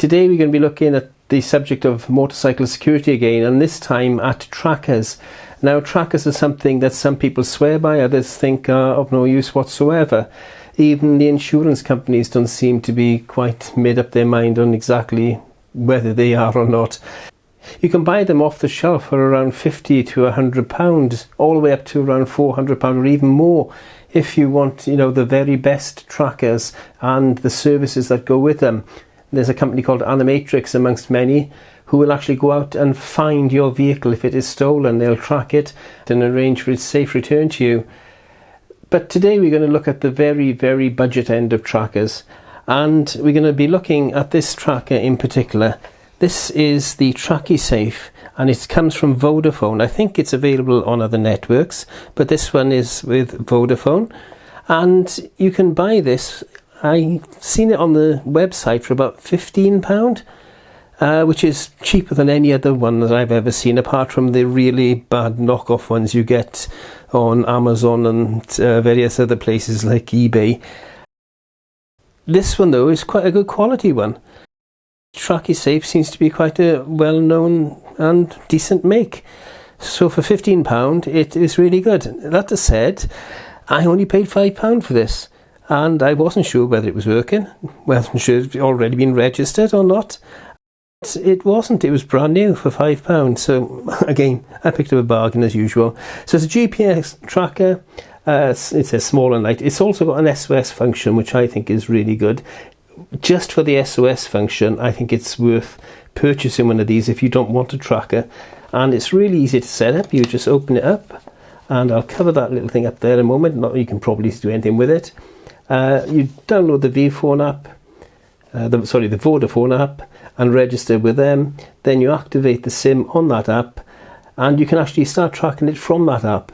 Today we're going to be looking at the subject of motorcycle security again, and this time at trackers. Now, trackers are something that some people swear by, others think are of no use whatsoever. Even the insurance companies don't seem to be quite made up their mind on exactly whether they are or not. You can buy them off the shelf for around £50 to £100, all the way up to around £400 or even more, if you want, you know, the very best trackers and the services that go with them. There's a company called Animatrix amongst many who will actually go out and find your vehicle if it is stolen. They'll track it and arrange for its safe return to you. But today we're going to look at the very, very budget end of trackers, and we're going to be looking at this tracker in particular. This is the TRACISAFE, and it comes from Vodaphone. I think it's available on other networks, but this one is with Vodaphone, and you can buy this. I've seen it on the website for about £15, which is cheaper than any other one that I've ever seen, apart from the really bad knockoff ones you get on Amazon and various other places like eBay. This one, though, is quite a good quality one. TRACISAFE seems to be quite a well-known and decent make. So for £15, it is really good. That said, I only paid £5 for this, and I wasn't sure whether it was working. Well, I'm sure it's already been registered or not. It wasn't. It was brand new for £5. So again, I picked up a bargain as usual. So it's a GPS tracker. It's a small and light. It's also got an SOS function, which I think is really good. Just for the SOS function, I think it's worth purchasing one of these if you don't want a tracker. And it's really easy to set up. You just open it up, and I'll cover that little thing up there in a moment. Not you can probably do anything with it. You download the Vodaphone app, the Vodaphone app, and register with them. Then you activate the SIM on that app, and you can actually start tracking it from that app.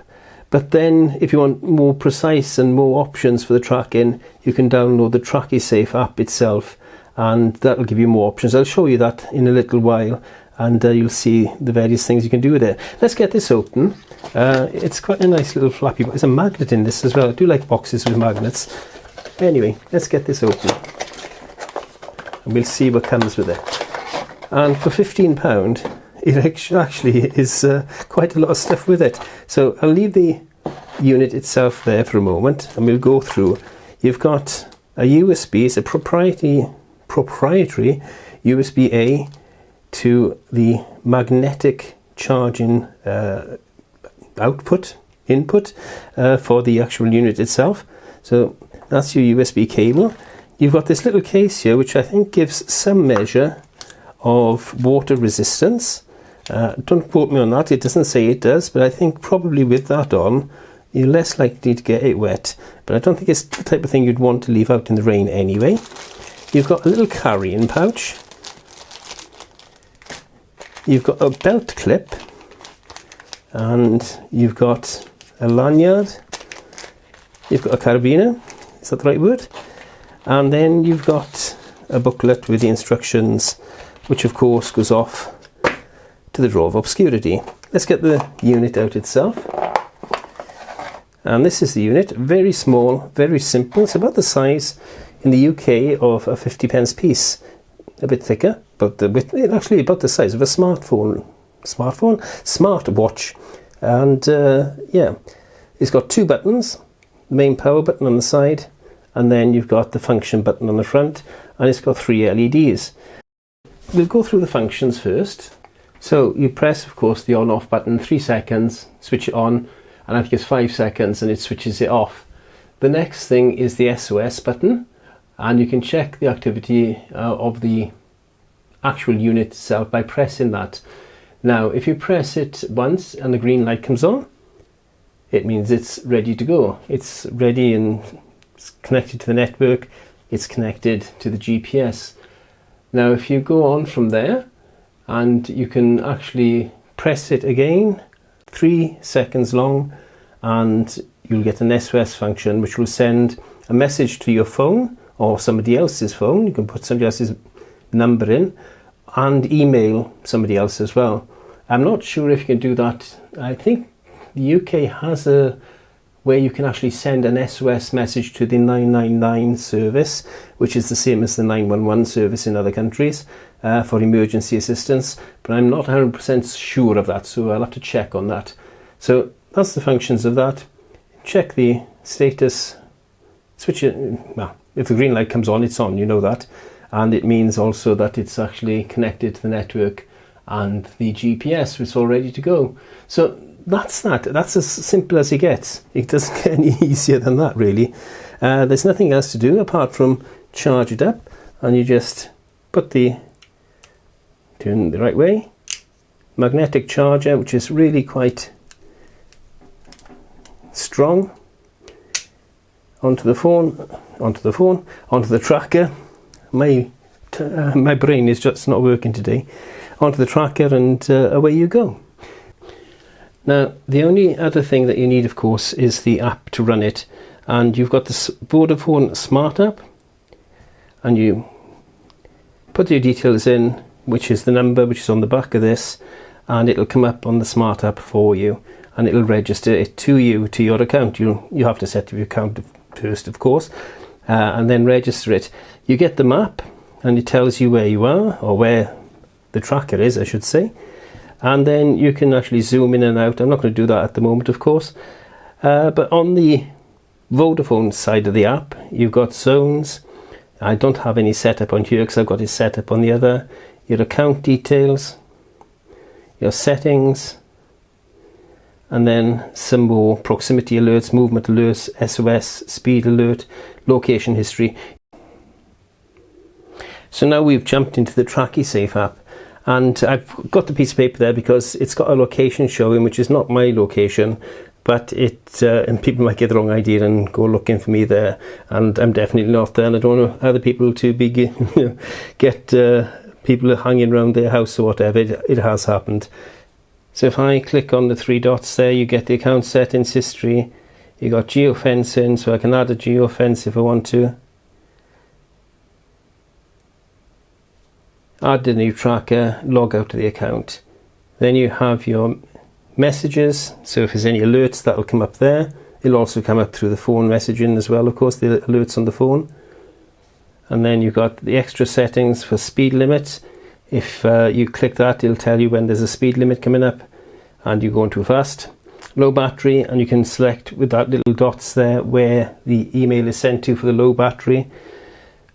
But then, if you want more precise and more options for the tracking, you can download the TRACISAFE app itself, and that'll give you more options. I'll show you that in a little while, and you'll see the various things you can do with it. Let's get this open. It's quite a nice little flappy box. There's a magnet in this as well. I do like boxes with magnets. Anyway, let's get this open, and we'll see what comes with it. And for £15, it actually is quite a lot of stuff with it. So I'll leave the unit itself there for a moment, and we'll go through. You've got a USB. It's a proprietary USB-A to the magnetic charging input for the actual unit itself. So that's your USB cable. You've got this little case here, which I think gives some measure of water resistance. Don't quote me on that, it doesn't say it does, but I think probably with that on, you're less likely to get it wet. But I don't think it's the type of thing you'd want to leave out in the rain anyway. You've got a little carrying pouch. You've got a belt clip, and you've got a lanyard. You've got a carabiner, is that the right word? And then you've got a booklet with the instructions, which of course goes off to the drawer of obscurity. Let's get the unit out itself. And this is the unit, very small, very simple. It's about the size in the UK of a 50p piece, a bit thicker, but actually about the size of a smartwatch. And yeah, it's got two buttons, the main power button on the side, and then you've got the function button on the front, and it's got 3 LEDs. We'll go through the functions first. So you press, of course, the on-off button, 3 seconds, switch it on, and I think it's 5 seconds and it switches it off. The next thing is the SOS button, and you can check the activity of the actual unit itself by pressing that. Now, if you press it once and the green light comes on, it means it's ready to go. It's ready and it's connected to the network, it's connected to the GPS. Now, if you go on from there, and you can actually press it again, 3 seconds long, and you'll get an SOS function which will send a message to your phone or somebody else's phone. You can put somebody else's number in and email somebody else as well. I'm not sure if you can do that. I think the UK has a where you can actually send an SOS message to the 999 service, which is the same as the 911 service in other countries, for emergency assistance, but I'm not 100% sure of that, so I'll have to check on that. So that's the functions of that. Check the status, switch it, well, if the green light comes on, it's on, you know that, and it means also that it's actually connected to the network and the GPS, it's all ready to go. So that's that. That's as simple as it gets. It doesn't get any easier than that, really. There's nothing else to do apart from charge it up, and you just put the, turn the right way, magnetic charger, which is really quite strong, onto the phone, onto the tracker. My brain is just not working today. Onto the tracker, and away you go. Now, the only other thing that you need, of course, is the app to run it. And you've got the Vodaphone Smart app, and you put your details in, which is the number which is on the back of this, and it'll come up on the Smart app for you, and it'll register it to you, to your account. You have to set up your account first, of course, and then register it. You get the map, and it tells you where you are, or where the tracker is, I should say. And then you can actually zoom in and out. I'm not going to do that at the moment, of course. But on the Vodafone side of the app, you've got zones. I don't have any setup on here because I've got it set up on the other. Your account details, your settings, and then some more proximity alerts, movement alerts, SOS, speed alert, location history. So now we've jumped into the TRACISAFE app. And I've got the piece of paper there because it's got a location showing, which is not my location, but it and people might get the wrong idea and go looking for me there, and I'm definitely not there, and I don't want other people to be get people hanging around their house or whatever. It has happened. So if I click on the three dots there, you get the account settings history. You got geofencing, so I can add a geofence if I want to. Add the new tracker, log out of the account. Then you have your messages, so if there's any alerts, that will come up there. It'll also come up through the phone messaging as well, of course, the alerts on the phone. And then you've got the extra settings for speed limits. If you click that, it'll tell you when there's a speed limit coming up and you're going too fast. Low battery, and you can select with that little dots there where the email is sent to for the low battery.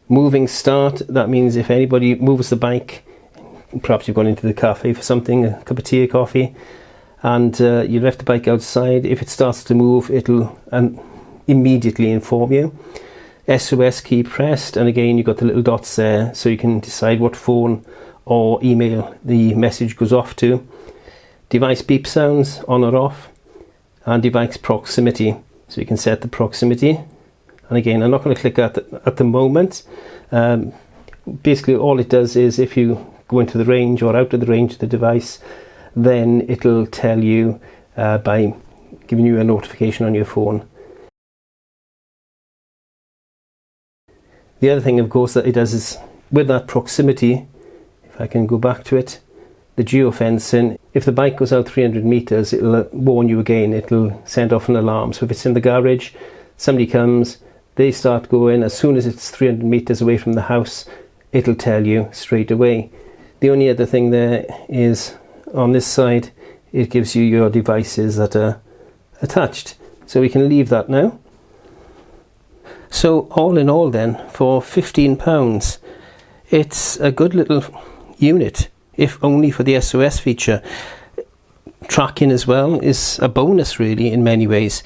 Moving start, that means if anybody moves the bike, perhaps you've gone into the cafe for something, a cup of tea or coffee, and you left the bike outside, if it starts to move, it'll immediately inform you. SOS key pressed, and again you've got the little dots there, so you can decide what phone or email the message goes off to. Device beep sounds, on or off, and device proximity, so you can set the proximity. And again, I'm not going to click that at the moment. Basically, all it does is if you go into the range or out of the range of the device, then it'll tell you by giving you a notification on your phone. The other thing, of course, that it does is with that proximity, if I can go back to it, the geofencing, if the bike goes out 300 meters, it'll warn you again, it'll send off an alarm. So if it's in the garage, somebody comes, they start going, as soon as it's 300 meters away from the house, it'll tell you straight away. The only other thing there is on this side, it gives you your devices that are attached. So we can leave that now. So all in all then, for £15, it's a good little unit, if only for the SOS feature. Tracking as well is a bonus really in many ways.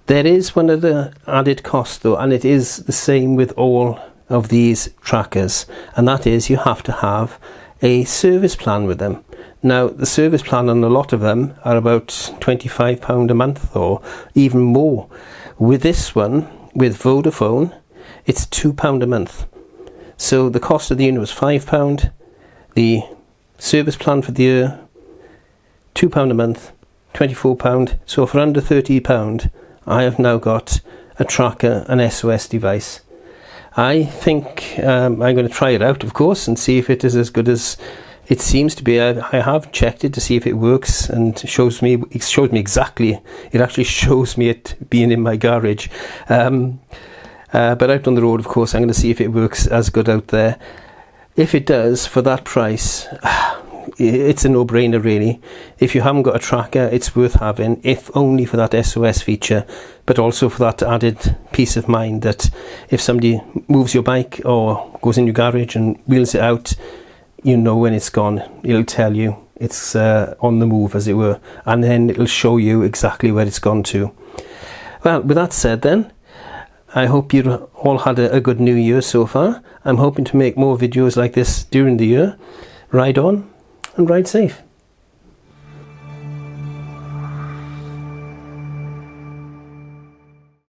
There is one other added cost though, and it is the same with all of these trackers, and that is you have to have a service plan with them. Now the service plan on a lot of them are about £25 a month or even more. With this one, with Vodaphone, it's £2 a month. So the cost of the unit was £5, the service plan for the year £2 a month, £24. So for under £30, I have now got a tracker, an SOS device. I think I'm going to try it out, of course, and see if it is as good as It seems to be. I have checked it to see if it works, and it shows me exactly. It actually shows me it being in my garage. But out on the road, of course, I'm going to see if it works as good out there. If it does, for that price, it's a no-brainer really. If you haven't got a tracker, it's worth having, if only for that SOS feature, but also for that added peace of mind that if somebody moves your bike or goes in your garage and wheels it out, you know when it's gone. It'll tell you it's on the move, as it were, and then it'll show you exactly where it's gone to. Well, with that said then, I hope you all had a good new year so far. I'm hoping to make more videos like this during the year. Ride on and ride safe.